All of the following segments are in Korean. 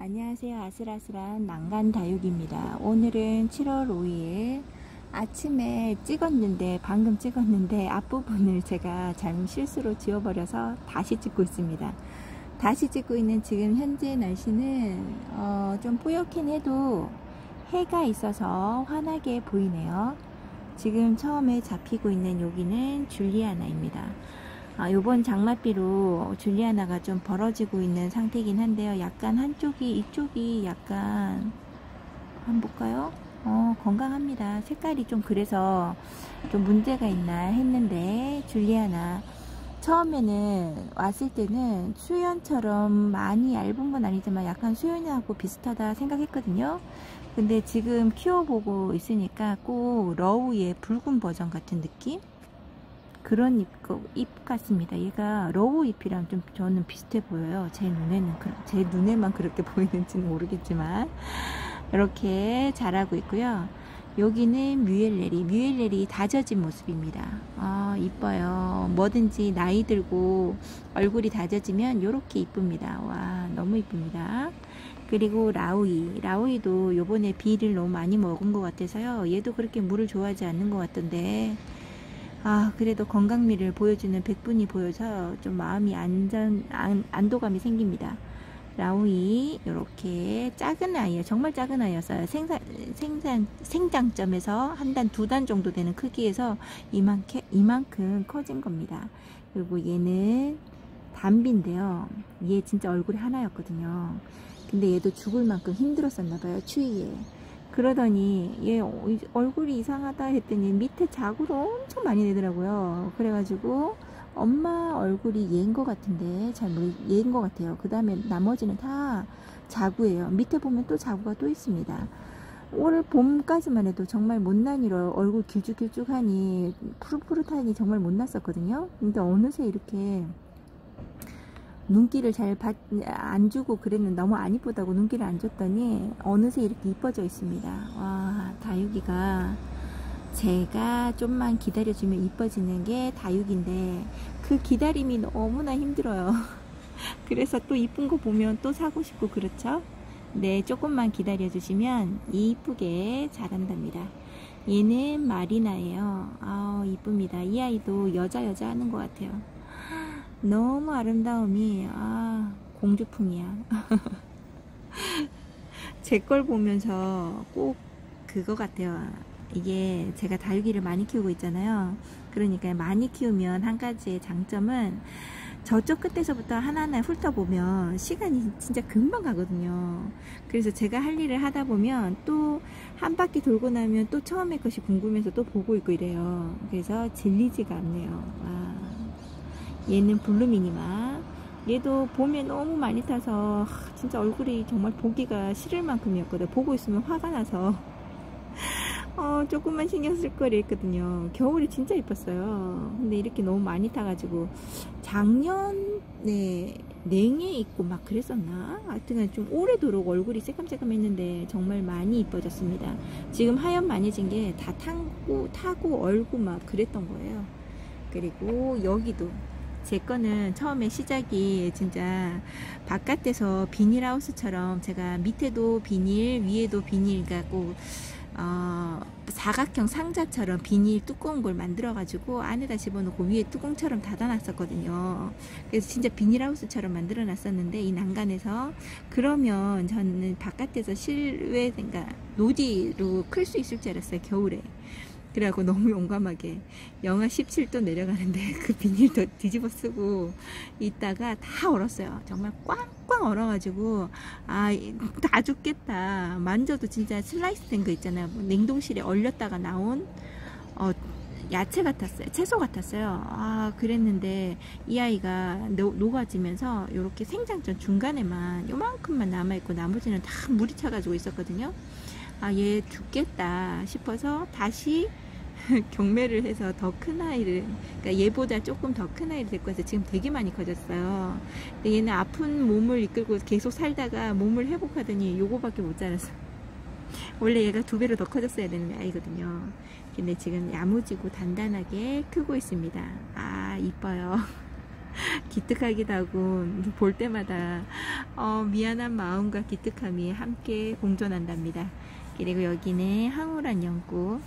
안녕하세요. 아슬아슬한 난간 다육입니다. 오늘은 7월 5일 아침에 방금 찍었는데 앞부분을 제가 잘못 실수로 지워버려서 다시 찍고 있습니다. 다시 찍고 있는 지금 현재 날씨는 좀 뿌옇긴 해도 해가 있어서 환하게 보이네요. 지금 처음에 잡히고 있는 여기는 줄리아나입니다. 요번 장맛비로 줄리아나가 좀 벌어지고 있는 상태이긴 한데요. 약간 이쪽이 약간 한번 볼까요? 건강합니다. 색깔이 좀 그래서 좀 문제가 있나 했는데, 줄리아나 처음에는 왔을 때는 수연처럼 많이 얇은 건 아니지만 약간 수연하고 비슷하다 생각했거든요. 근데 지금 키워보고 있으니까 꼭 러우의 붉은 버전 같은 느낌? 그런 잎 같습니다. 얘가 러우 잎이랑 좀 저는 비슷해 보여요. 제 눈에만 그렇게 보이는지는 모르겠지만 이렇게 자라고 있고요. 여기는 뮤엘레리 다져진 모습입니다. 이뻐요. 뭐든지 나이 들고 얼굴이 다져지면 이렇게 이쁩니다. 와, 너무 이쁩니다. 그리고 라우이도 요번에 비를 너무 많이 먹은 것 같아서요. 얘도 그렇게 물을 좋아하지 않는 것 같던데, 그래도 건강미를 보여주는 백분이 보여서 좀 마음이 안도감이 생깁니다. 라우이, 이렇게 작은 아이예요. 정말 작은 아이였어요. 생장점에서 한 단, 두 단 정도 되는 크기에서 이만큼 커진 겁니다. 그리고 얘는 담비인데요. 얘 진짜 얼굴이 하나였거든요. 근데 얘도 죽을 만큼 힘들었었나봐요. 추위에. 그러더니 얘 얼굴이 이상하다 했더니 밑에 자구를 엄청 많이 내더라고요. 그래가지고 엄마 얼굴이 얘인 것 같은데 얘인 것 같아요. 그 다음에 나머지는 다 자구예요. 밑에 보면 또 자구가 또 있습니다. 올 봄까지만 해도 정말 못난이로 얼굴 길쭉길쭉하니 푸릇푸릇하니 정말 못났었거든요. 근데 어느새 이렇게 눈길을 잘 안 주고 그랬는데, 너무 안 이쁘다고 눈길을 안 줬더니 어느새 이렇게 이뻐져 있습니다. 와, 다육이가 제가 좀만 기다려주면 이뻐지는 게 다육인데 그 기다림이 너무나 힘들어요. 그래서 또 이쁜 거 보면 또 사고 싶고 그렇죠. 네, 조금만 기다려 주시면 이쁘게 자란답니다. 얘는 마리나예요. 이쁩니다. 이 아이도 여자 하는 것 같아요. 너무 아름다움이 공주풍이야. 제 걸 보면서 꼭 그거 같아요. 이게 제가 다육이를 많이 키우고 있잖아요. 그러니까 많이 키우면 한 가지의 장점은 저쪽 끝에서부터 하나하나 훑어보면 시간이 진짜 금방 가거든요. 그래서 제가 할 일을 하다 보면 또 한 바퀴 돌고 나면 또 처음에 것이 궁금해서 또 보고 있고 이래요. 그래서 질리지가 않네요. 얘는 블루미니마. 얘도 봄에 너무 많이 타서 진짜 얼굴이 정말 보기가 싫을 만큼이었거든요. 보고 있으면 화가 나서 조금만 신경 쓸 걸 했거든요. 겨울이 진짜 이뻤어요. 근데 이렇게 너무 많이 타가지고 작년에 냉해 있고 막 그랬었나? 하여튼 좀 오래도록 얼굴이 새깜새깜했는데 정말 많이 이뻐졌습니다. 지금 하얀 많이진 게 다 타고 얼고 막 그랬던 거예요. 그리고 여기도 제 거는 처음에 시작이 진짜 바깥에서 비닐하우스처럼 제가 밑에도 비닐 위에도 비닐, 그러니까 사각형 상자처럼 비닐 두꺼운 걸 만들어 가지고 안에다 집어넣고 위에 뚜껑처럼 닫아 놨었거든요. 그래서 진짜 비닐하우스처럼 만들어 놨었는데, 이 난간에서 그러면 저는 바깥에서 실외, 그러니까 노지로 클 수 있을 줄 알았어요, 겨울에. 그래갖고 너무 용감하게 영하 17도 내려가는데 그 비닐 더 뒤집어 쓰고 있다가 다 얼었어요. 정말 꽝꽝 얼어가지고 다 죽겠다. 만져도 진짜 슬라이스 된 거 있잖아요. 냉동실에 얼렸다가 나온 야채 같았어요. 채소 같았어요. 그랬는데 이 아이가 녹아지면서 이렇게 생장점 중간에만 요만큼만 남아있고 나머지는 다 물이 차가지고 있었거든요. 얘 죽겠다 싶어서 다시 경매를 해서 더 큰 아이를, 그러니까 얘보다 조금 더 큰 아이를 데리고 와서 지금 되게 많이 커졌어요. 근데 얘는 아픈 몸을 이끌고 계속 살다가 몸을 회복하더니 요거밖에 못 자랐어. 원래 얘가 2배로 더 커졌어야 되는 아이거든요. 근데 지금 야무지고 단단하게 크고 있습니다. 이뻐요. 기특하기도 하고 볼 때마다 미안한 마음과 기특함이 함께 공존한답니다. 그리고 여기는 황홀한 연꽃.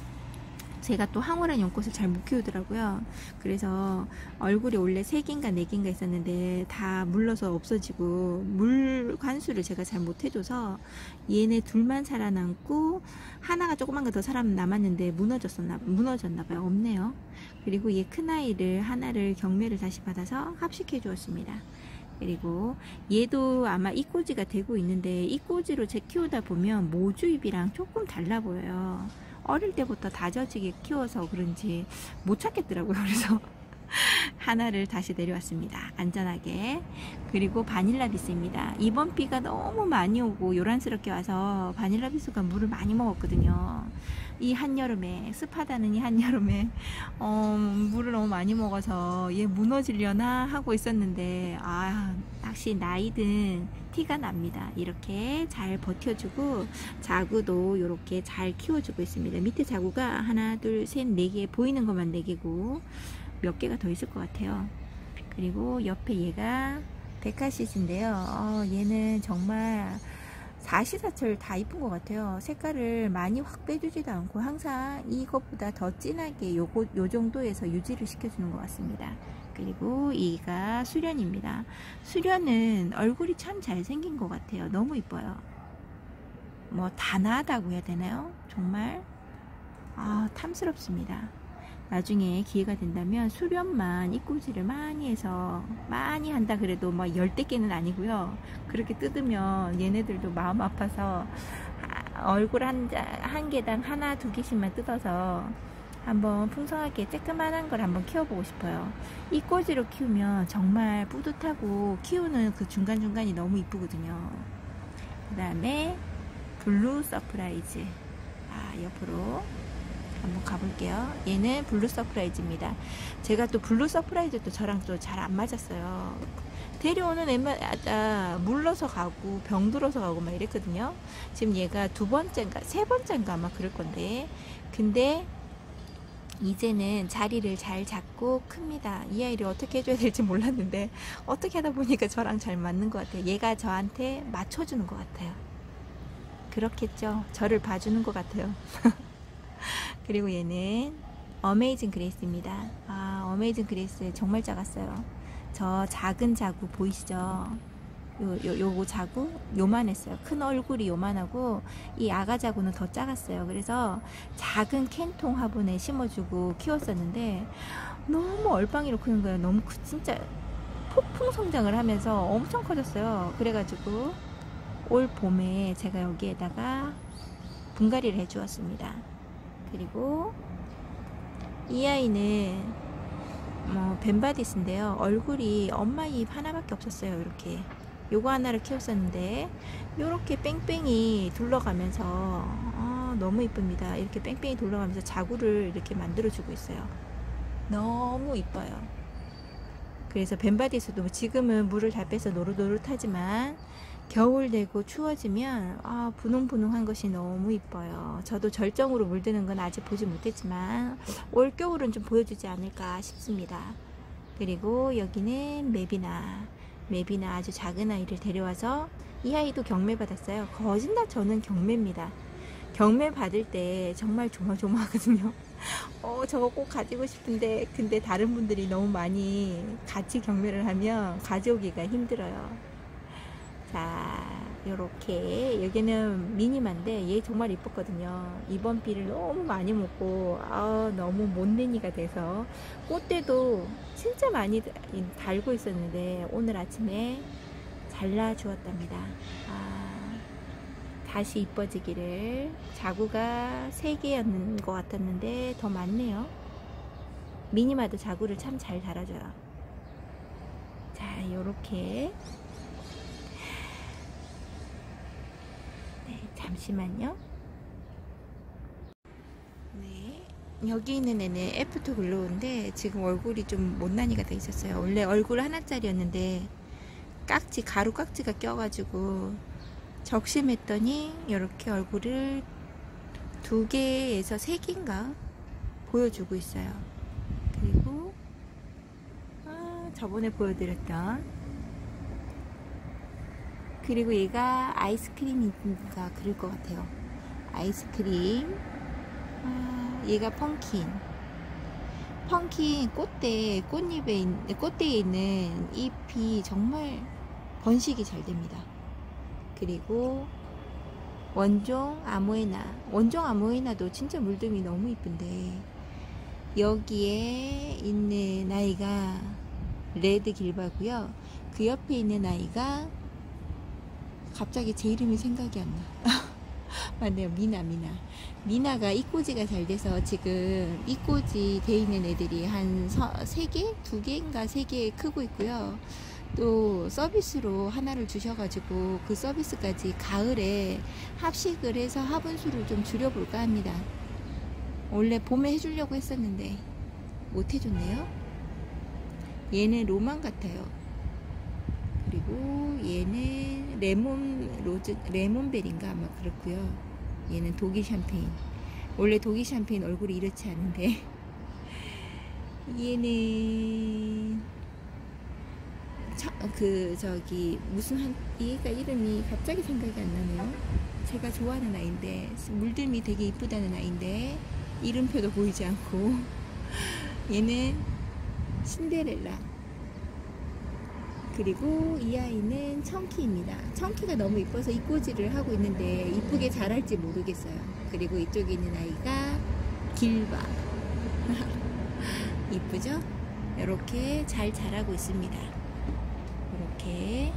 제가 또 황홀한 연꽃을 잘 못 키우더라고요. 그래서 얼굴이 원래 3개인가 4개인가 있었는데 다 물러서 없어지고 물 관수를 제가 잘 못 해줘서 얘네 둘만 살아남고 하나가 조그만 거 더 살아남았는데 무너졌나봐요. 없네요. 그리고 얘 큰아이를 하나를 경매를 다시 받아서 합식해 주었습니다. 그리고 얘도 아마 이꼬지가 되고 있는데 이꼬지로 제 키우다 보면 모주잎이랑 조금 달라 보여요. 어릴 때부터 다져지게 키워서 그런지 못 찾겠더라고요. 그래서 하나를 다시 내려왔습니다. 안전하게. 그리고 바닐라비스입니다. 이번 비가 너무 많이 오고 요란스럽게 와서 바닐라비스가 물을 많이 먹었거든요. 이 한여름에, 습하다는 이 한여름에 물을 너무 많이 먹어서 얘 무너지려나 하고 있었는데 역시 나이든 티가 납니다. 이렇게 잘 버텨주고 자구도 이렇게 잘 키워주고 있습니다. 밑에 자구가 하나 둘 셋 4개, 보이는 것만 4개고 몇 개가 더 있을 것 같아요. 그리고 옆에 얘가 데카시스인데요. 얘는 정말 사시사철 다 이쁜 것 같아요. 색깔을 많이 확 빼주지도 않고 항상 이것보다 더 진하게 요 정도에서 유지를 시켜주는 것 같습니다. 그리고 이가 수련입니다. 수련은 얼굴이 참 잘생긴 것 같아요. 너무 이뻐요. 뭐 단아하다고 해야 되나요? 정말 탐스럽습니다. 나중에 기회가 된다면 수련만 이꼬지를 많이 해서 많이 한다 그래도 뭐 10대 개는 아니고요. 그렇게 뜯으면 얘네들도 마음 아파서 얼굴 한 개당 하나 두 개씩만 뜯어서 한번 풍성하게 쬐끄만한 걸 한번 키워보고 싶어요. 이꼬지로 키우면 정말 뿌듯하고 키우는 그 중간중간이 너무 이쁘거든요. 그 다음에 블루 서프라이즈. 옆으로 한번 가볼게요. 얘는 블루 서프라이즈입니다. 제가 또 블루 서프라이즈도 저랑 또 잘 안 맞았어요. 데려오는 애마다 물러서 가고 병들어서 가고 막 이랬거든요. 지금 얘가 2번째인가 3번째인가 아마 그럴 건데, 근데 이제는 자리를 잘 잡고 큽니다. 이 아이를 어떻게 해줘야 될지 몰랐는데 어떻게 하다 보니까 저랑 잘 맞는 것 같아요. 얘가 저한테 맞춰주는 것 같아요. 그렇겠죠. 저를 봐주는 것 같아요. 그리고 얘는 어메이징 그레이스입니다. 어메이징 그레이스 정말 작았어요. 저 작은 자구 보이시죠? 요거 자구 요만했어요. 큰 얼굴이 요만하고 이 아가 자구는 더 작았어요. 그래서 작은 캔통 화분에 심어주고 키웠었는데 너무 얼빵이로 크는 거예요. 너무 진짜 폭풍 성장을 하면서 엄청 커졌어요. 그래가지고 올 봄에 제가 여기에다가 분갈이를 해주었습니다. 그리고 이 아이는 벤바디스인데요. 얼굴이 엄마 입 하나밖에 없었어요. 이렇게 요거 하나를 키웠었는데 요렇게 뺑뺑이 둘러가면서 너무 이쁩니다. 이렇게 뺑뺑이 둘러가면서 자구를 이렇게 만들어 주고 있어요. 너무 이뻐요. 그래서 벤바디스도 지금은 물을 다 빼서 노릇노릇하지만 겨울 되고 추워지면 분홍분홍한 것이 너무 이뻐요. 저도 절정으로 물드는 건 아직 보지 못했지만 올 겨울은 좀 보여주지 않을까 싶습니다. 그리고 여기는 메비나 아주 작은 아이를 데려와서 이 아이도 경매 받았어요. 거진다 저는 경매입니다. 경매 받을 때 정말 조마조마하거든요. 저거 꼭 가지고 싶은데 근데 다른 분들이 너무 많이 같이 경매를 하면 가져오기가 힘들어요. 자, 요렇게 여기는 미니만데 얘 정말 이뻤거든요. 이번 비를 너무 많이 먹고 너무 못내니가 돼서 꽃대도 진짜 많이 달고 있었는데 오늘 아침에 잘라 주었답니다. 다시 이뻐지기를. 자구가 3개였는 것 같았는데 더 많네요. 미니마도 자구를 참 잘 달아줘요. 자, 요렇게 잠시만요. 네, 여기 있는 애는 애프터 글로우인데 지금 얼굴이 좀 못난이가 돼 있었어요. 원래 얼굴 하나짜리였는데 가루 깍지가 껴가지고 적심했더니 이렇게 얼굴을 2개에서 3개인가 보여주고 있어요. 그리고 저번에 보여드렸던. 그리고 얘가 아이스크림인가 그럴 것 같아요. 아이스크림. 얘가 펑킨 꽃대, 꽃대에 있는 잎이 정말 번식이 잘 됩니다. 그리고 원종 아모에나도 진짜 물듬이 너무 이쁜데, 여기에 있는 아이가 레드 길바고요. 그 옆에 있는 아이가 갑자기 제 이름이 생각이 안 나. 맞네요. 미나가 이꼬지가 잘 돼서 지금 이꼬지 돼 있는 애들이 한 3개? 2개인가 3개 크고 있고요. 또 서비스로 하나를 주셔가지고 그 서비스까지 가을에 합식을 해서 화분수를 좀 줄여볼까 합니다. 원래 봄에 해주려고 했었는데 못 해줬네요. 얘는 로망 같아요. 그리고 얘는 레몬벨인가 아마 그렇고요. 얘는 독일 샴페인. 원래 독일 샴페인 얼굴이 이렇지 않은데 얘는 얘가 이름이 갑자기 생각이 안 나네요. 제가 좋아하는 아이인데, 물들미 되게 이쁘다는 아이인데 이름표도 보이지 않고. 얘는 신데렐라. 그리고 이 아이는 청키입니다. 청키가 너무 이뻐서 이꼬지를 하고 있는데 이쁘게 자랄지 모르겠어요. 그리고 이쪽에 있는 아이가 길바. 이쁘죠? 이렇게 잘 자라고 있습니다. 이렇게.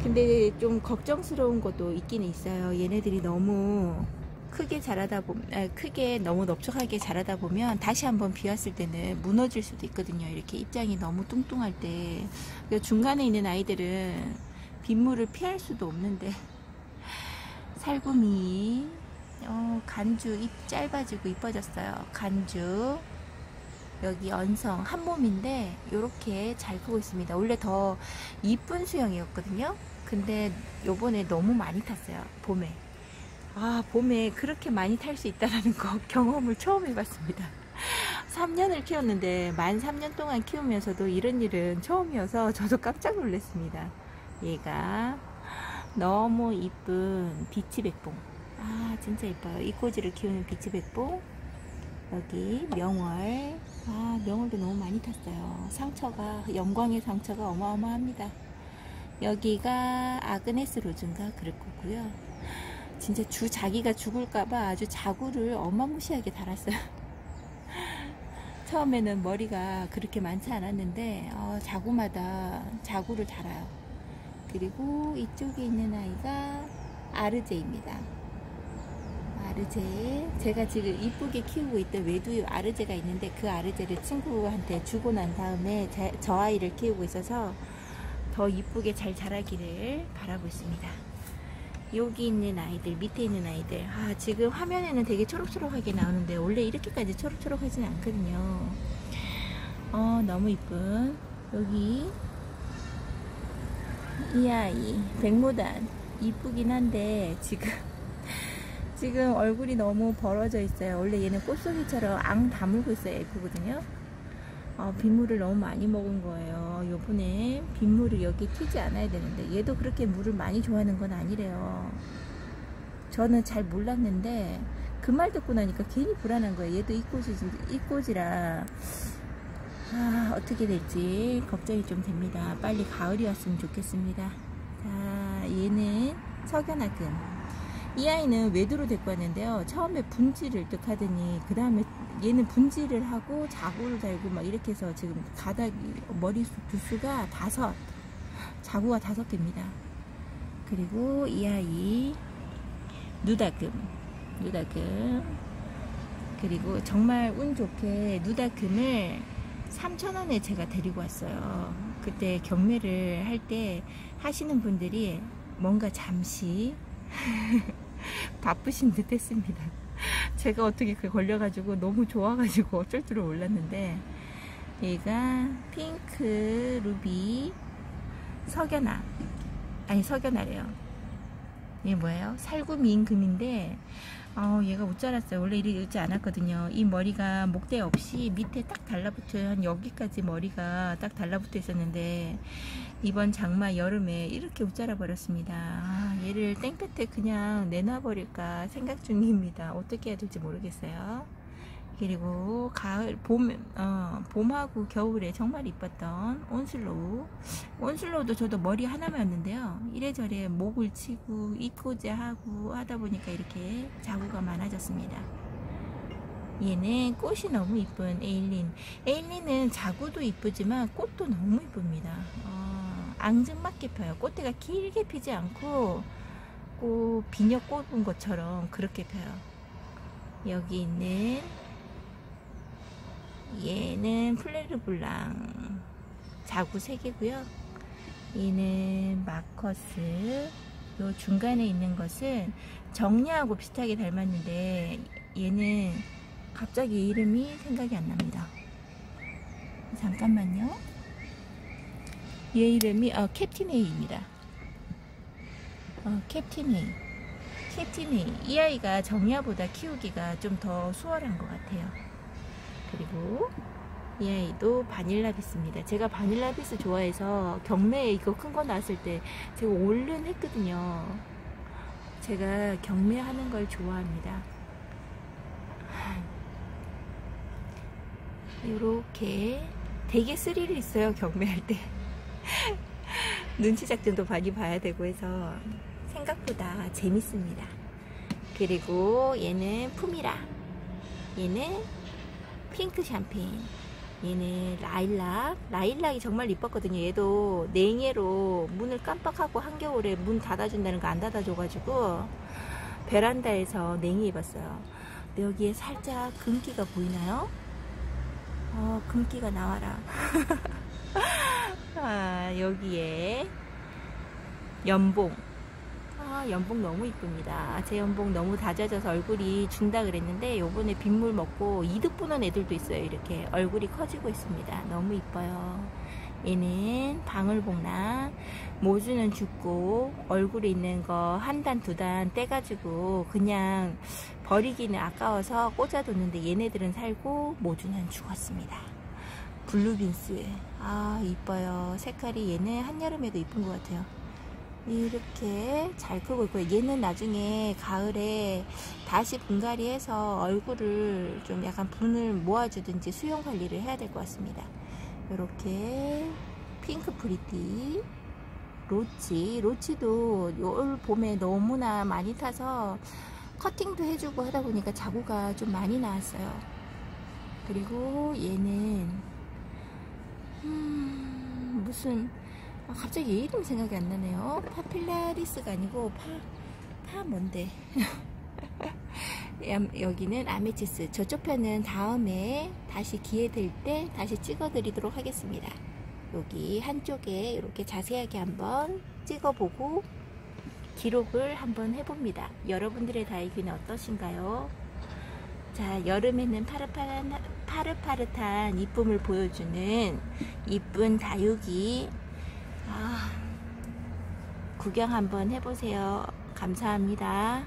근데 좀 걱정스러운 것도 있긴 있어요. 얘네들이 너무 크게 너무 넓적하게 자라다 보면 다시 한번 비 왔을 때는 무너질 수도 있거든요. 이렇게 입장이 너무 뚱뚱할 때. 중간에 있는 아이들은 빗물을 피할 수도 없는데. 살구미, 간주 잎 짧아지고 이뻐졌어요. 간주. 여기 언성 한 몸인데 이렇게 잘 크고 있습니다. 원래 더 이쁜 수영이었거든요. 근데 요번에 너무 많이 탔어요. 봄에. 봄에 그렇게 많이 탈 수 있다는 거 경험을 처음 해봤습니다. 3년을 키웠는데 만 3년 동안 키우면서도 이런 일은 처음이어서 저도 깜짝 놀랐습니다. 얘가 너무 이쁜 비치백봉. 진짜 이뻐요. 이꼬지를 키우는 비치백봉. 여기 명월. 명월도 너무 많이 탔어요. 영광의 상처가 어마어마합니다. 여기가 아그네스 로즈인가 그럴 거고요. 진짜 자기가 죽을까봐 아주 자구를 어마무시하게 달았어요. 처음에는 머리가 그렇게 많지 않았는데 자구마다 자구를 달아요. 그리고 이쪽에 있는 아이가 아르제입니다. 아르제. 제가 지금 이쁘게 키우고 있던 외두 아르제가 있는데 그 아르제를 친구한테 주고 난 다음에 저 아이를 키우고 있어서 더 이쁘게 잘 자라기를 바라고 있습니다. 여기 있는 아이들, 밑에 있는 아이들. 지금 화면에는 되게 초록초록하게 나오는데 원래 이렇게까지 초록초록하진 않거든요. 너무 이쁜. 여기 이 아이 백모단 이쁘긴 한데 지금 얼굴이 너무 벌어져 있어요. 원래 얘는 꽃송이처럼 앙 다물고 있어야 예쁘거든요. 빗물을 너무 많이 먹은 거예요. 요번에 빗물을 여기 튀지 않아야 되는데 얘도 그렇게 물을 많이 좋아하는 건 아니래요. 저는 잘 몰랐는데 그 말 듣고 나니까 괜히 불안한 거예요. 얘도 이꼬지라 어떻게 될지 걱정이 좀 됩니다. 빨리 가을이 왔으면 좋겠습니다. 자, 얘는 석연화금. 이 아이는 외두로 데리고 왔는데요. 처음에 분지를 뜩 하더니 그 다음에 얘는 분지를 하고 자구를 달고 막 이렇게 해서 지금 머리 두수가 자구가 5개입니다. 그리고 이 아이 누다금. 그리고 정말 운 좋게 누다금을 3,000원에 제가 데리고 왔어요. 그때 경매를 할 때 하시는 분들이 뭔가 잠시 바쁘신 듯 했습니다. 제가 어떻게 그게 걸려가지고 너무 좋아가지고 어쩔 줄을 몰랐는데, 얘가 핑크 루비 석연화래요. 이게 뭐예요? 살구미 임금인데 얘가 옷 자랐어요. 원래 이러지 않았거든요. 이 머리가 목대 없이 밑에 딱 달라붙어요. 한 여기까지 머리가 딱 달라붙어 있었는데 이번 장마 여름에 이렇게 옷 자라 버렸습니다. 얘를 땡볕에 그냥 내놔 버릴까 생각 중입니다. 어떻게 해야 될지 모르겠어요. 그리고 가을, 봄하고 겨울에 정말 이뻤던 온슬로우도 저도 머리 하나만였는데요. 이래저래 목을 치고 이꼬제 하고 하다 보니까 이렇게 자구가 많아졌습니다. 얘는 꽃이 너무 이쁜 에일린은 자구도 이쁘지만 꽃도 너무 이쁩니다. 앙증맞게 펴요. 꽃대가 길게 피지 않고 비녀 꼽은 것처럼 그렇게 펴요. 여기 있는 얘는 플레르블랑 자구 3개고요. 얘는 마커스. 요 중간에 있는 것은 정리하고 비슷하게 닮았는데 얘는 갑자기 이름이 생각이 안 납니다. 잠깐만요. 얘 이름이 캡틴 A입니다. 캡틴 A. 이 아이가 정야보다 키우기가 좀 더 수월한 것 같아요. 그리고 이 아이도 바닐라비스입니다. 제가 바닐라비스 좋아해서 경매에 이거 큰 거 나왔을 때 제가 얼른 했거든요. 제가 경매하는 걸 좋아합니다. 이렇게 되게 스릴이 있어요. 경매할 때 눈치 작전도 많이 봐야 되고 해서 생각보다 재밌습니다. 그리고 얘는 푸미라, 얘는 핑크 샴페인, 얘는 라일락이 정말 이뻤거든요. 얘도 냉해로 문을 깜빡하고 한겨울에 문 닫아준다는 거 안 닫아줘가지고 베란다에서 냉해 입었어요. 여기에 살짝 금기가 보이나요? 금기가 나와라. 여기에 연봉. 연봉 너무 이쁩니다. 제 연봉 너무 다져져서 얼굴이 준다 그랬는데 요번에 빗물 먹고 이득 보는 애들도 있어요. 이렇게 얼굴이 커지고 있습니다. 너무 이뻐요. 얘는 방울복랑. 모주는 죽고 얼굴에 있는 거 한 단, 2단 떼가지고 그냥 버리기는 아까워서 꽂아뒀는데 얘네들은 살고 모주는 죽었습니다. 블루빈스. 이뻐요. 색깔이 얘는 한여름에도 이쁜 것 같아요. 이렇게 잘 크고 있고요. 얘는 나중에 가을에 다시 분갈이 해서 얼굴을 좀 약간 분을 모아주든지 수영 관리를 해야 될 것 같습니다. 이렇게 핑크 프리티, 로치도 올 봄에 너무나 많이 타서 커팅도 해주고 하다 보니까 자구가 좀 많이 나왔어요. 그리고 얘는 무슨 갑자기 얘 이름 생각이 안 나네요. 파필라리스가 아니고 뭔데? 여기는 아메치스. 저쪽 편은 다음에 다시 기회 될 때 다시 찍어 드리도록 하겠습니다. 여기 한쪽에 이렇게 자세하게 한번 찍어보고 기록을 한번 해봅니다. 여러분들의 다육이는 어떠신가요? 자, 여름에는 파릇파릇한 이쁨을 보여주는 이쁜 다육이 구경 한번 해보세요. 감사합니다.